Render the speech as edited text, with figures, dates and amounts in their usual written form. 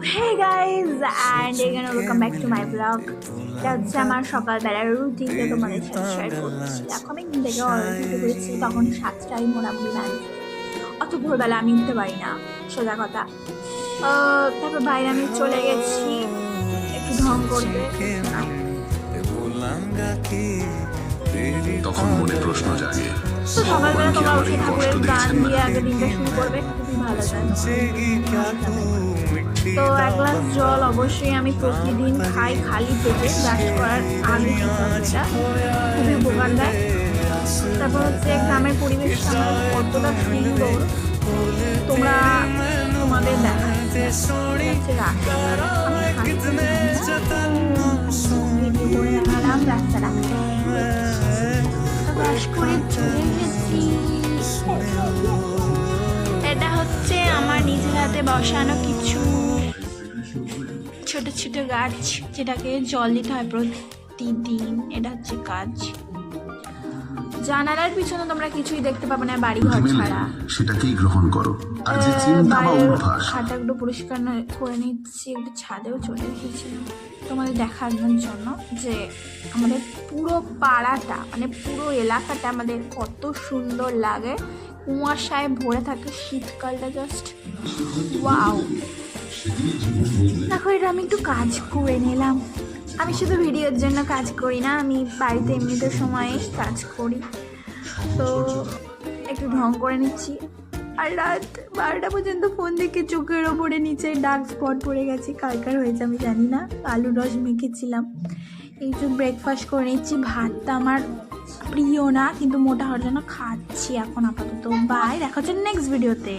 Hey guys, and again welcome back to my vlog. এটা হচ্ছে আমার সকালবেলার রুটিনটা তোমাদের সাথে শেয়ার করছি। দেখো আমি ঘুম থেকে অলরেডি উঠে পড়েছি, তখন 7টায় মোটামুটি বাজে। অত ভোরবেলা আমি উঠতে পারি না, সোজা কথা। তারপর বাইরে আমি চলে গেছি একটু ঢং করতে। তখন মনে প্রশ্ন জাগে, তো সকালবেলা তোমরা উঠে ঠাকুরের গান দিয়ে আগে দিনটা শুরু করবে, খুবই ভালো যায়। তো এক গ্লাস জল অবশ্যই আমি প্রতিদিন খাই, খালি পেটে ব্রাশ করার আগে খেতে হবে, এটা খুবই উপকার দেয়। তারপর হচ্ছে গ্রামের পরিবেশটা আমার কতটা সুন্দর তোমরা তোমাদের দেখাচ্ছে ভিডিও করে দেখালাম রাস্তাটা। ব্রাশ করে চলে গেছি। এটা হচ্ছে আমার নিজের হাতে বসানো কিছু ছোট ছোট গাছ, যেটাকে জল দিতে হয় প্রতিদিন। এটা হচ্ছে কাজ। জানালার পিছনে তোমরা কিছুই দেখতে পাবে না বাড়ি ঘর ছাড়া। সেটাকেই গ্রহণ করো। আর যে চিন্তা বা অভ্যাস, খাটাগুলো পরিষ্কার করে নিচ্ছি, একটু ছাদেও চলে এসেছিলাম তোমাদের দেখানোর জন্য যে আমাদের পুরো পাড়াটা মানে পুরো এলাকাটা আমাদের কত সুন্দর লাগে। কুয়াশায় ভরে থাকে, শীতকালটা জাস্ট ওয়াও। দেখো এটা আমি একটু কাজ করে নিলাম। আমি শুধু ভিডিওর জন্য কাজ করি না, আমি বাড়িতে এমনিতে সময় কাজ করি। তো একটু ঢং করে নিচ্ছি। আর রাত 12টা পর্যন্ত ফোন দেখে চোখের ওপরে নিচে ডার্ক স্পট পড়ে গেছে। কালকার হয়েছে আমি জানি না, আলুর রস মেখেছিলাম। একটু ব্রেকফাস্ট করে নিচ্ছি। ভাতটা আমার প্রিয় না, কিন্তু মোটা হওয়ার জন্য খাচ্ছি এখন আপাতত। বাই, দেখা হচ্ছে নেক্সট ভিডিওতে।